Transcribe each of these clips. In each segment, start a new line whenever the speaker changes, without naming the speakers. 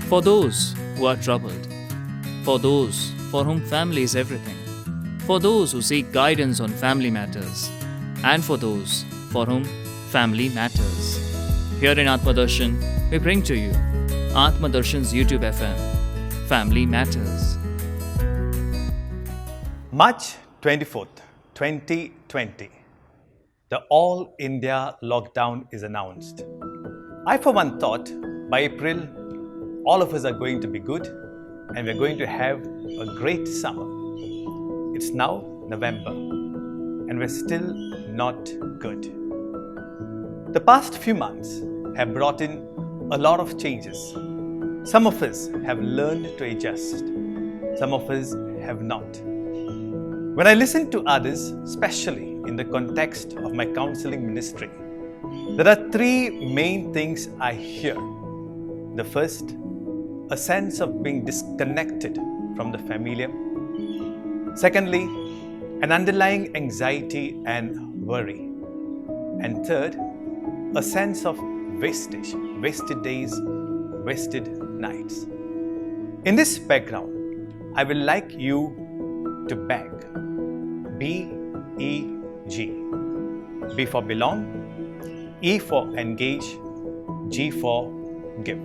For those who are troubled, for those for whom family is everything, for those who seek guidance on family matters, and for those for whom family matters. Here in Atmadarshan, we bring to you Atmadarshan's YouTube FM, Family Matters.
March 24th, 2020, the All India lockdown is announced. I for one thought by April, all of us are going to be good and we're going to have a great summer. It's now November and we're still not good. The past few months have brought in a lot of changes. Some of us have learned to adjust. Some of us have not. When I listen to others, especially in the context of my counseling ministry, there are three main things I hear. The first, a sense of being disconnected from the familiar. Secondly, an underlying anxiety and worry. And third, a sense of wastage, wasted days, wasted nights. In this background, I would like you to beg. B-E-G. B for belong, E for engage, G for give.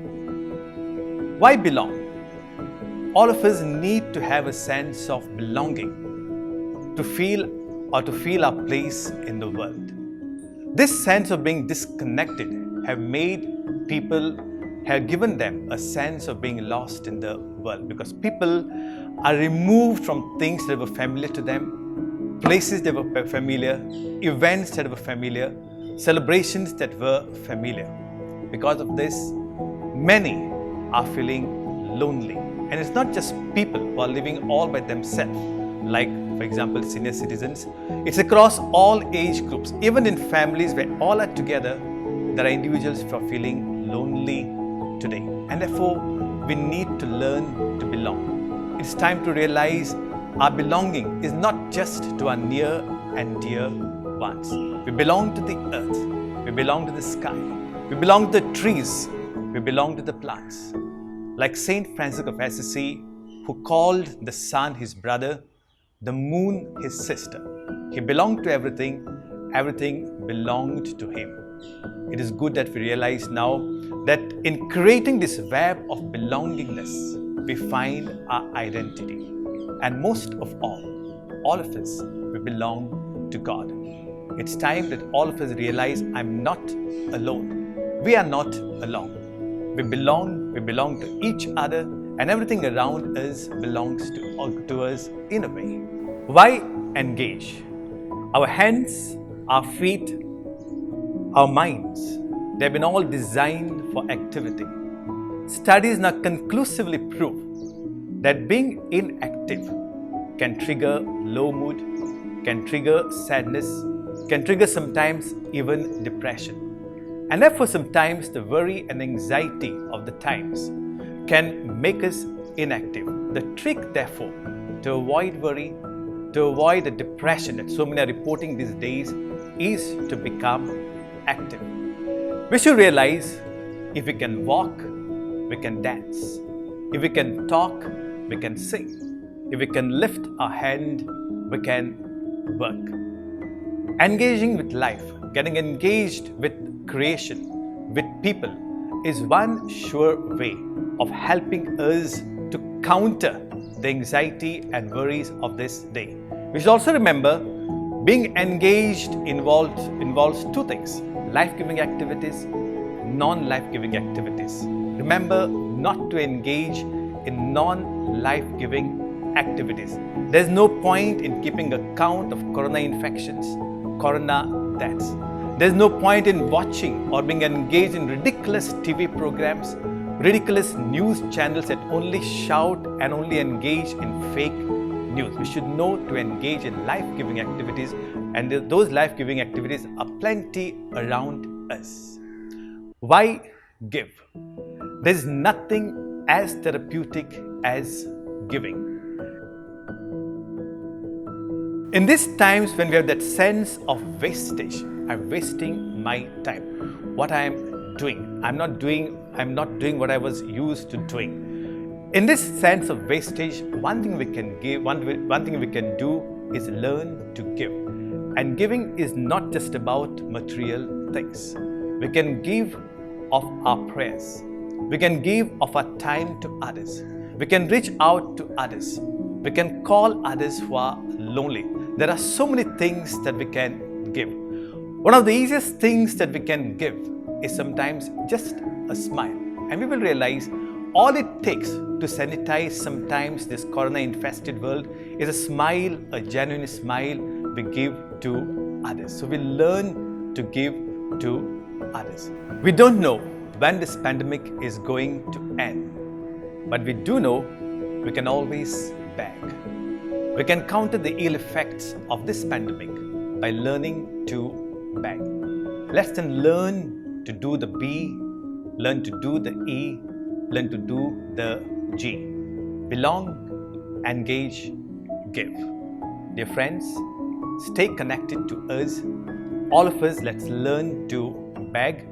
Why belong? All of us need to have a sense of belonging, to feel our place in the world. This sense of being disconnected have given them a sense of being lost in the world, because people are removed from things that were familiar to them, places that were familiar, events that were familiar, celebrations that were familiar. Because of this, many are feeling lonely. And it's not just people who are living all by themselves, like, for example, senior citizens. It's across all age groups. Even in families where all are together, there are individuals who are feeling lonely today. And therefore, we need to learn to belong. It's time to realize our belonging is not just to our near and dear ones. We belong to the earth. We belong to the sky. We belong to the trees. We belong to the plants. Like Saint Francis of Assisi, who called the sun his brother, the moon his sister. He belonged to everything. Everything belonged to him. It is good that we realize now that in creating this web of belongingness, we find our identity. And most of all of us, we belong to God. It's time that all of us realize I'm not alone. We are not alone. We belong to each other, and everything around us belongs to us in a way. Why engage? Our hands, our feet, our minds, they've been all designed for activity. Studies now conclusively prove that being inactive can trigger low mood, can trigger sadness, can trigger sometimes even depression. And therefore sometimes the worry and anxiety of the times can make us inactive. The trick therefore to avoid worry, to avoid the depression that so many are reporting these days, is to become active. We should realize if we can walk, we can dance. If we can talk, we can sing. If we can lift our hand, we can work. Engaging with life, getting engaged with creation, with people, is one sure way of helping us to counter the anxiety and worries of this day. We should also remember being engaged involves two things: life-giving activities, non-life-giving activities. Remember not to engage in non-life-giving activities. There's no point in keeping account of corona infections, corona deaths. There's no point in watching or being engaged in ridiculous TV programs, ridiculous news channels that only shout and only engage in fake news. We should know to engage in life-giving activities, and those life-giving activities are plenty around us. Why give? There's nothing as therapeutic as giving. In these times when we have that sense of wastage, I'm wasting my time. What I am doing, I'm not doing I'm not doing what I was used to doing. In this sense of wastage, one thing we can give, one thing we can do is learn to give. And giving is not just about material things. We can give of our prayers. We can give of our time to others. We can reach out to others. We can call others who are lonely. There are so many things that we can give. One of the easiest things that we can give is sometimes just a smile. And we will realize all it takes to sanitize sometimes this corona-infested world is a smile, a genuine smile we give to others. So we learn to give to others. We don't know when this pandemic is going to end, but we do know we can always beg. We can counter the ill effects of this pandemic by learning to beg. Let's then learn to do the B, learn to do the E, learn to do the G. Belong, engage, give. Dear friends, stay connected to us. All of us, let's learn to beg.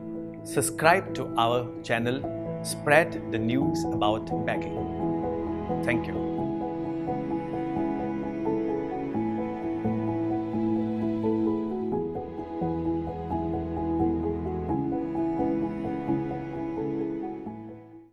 Subscribe to our channel. Spread the news about begging. Thank you.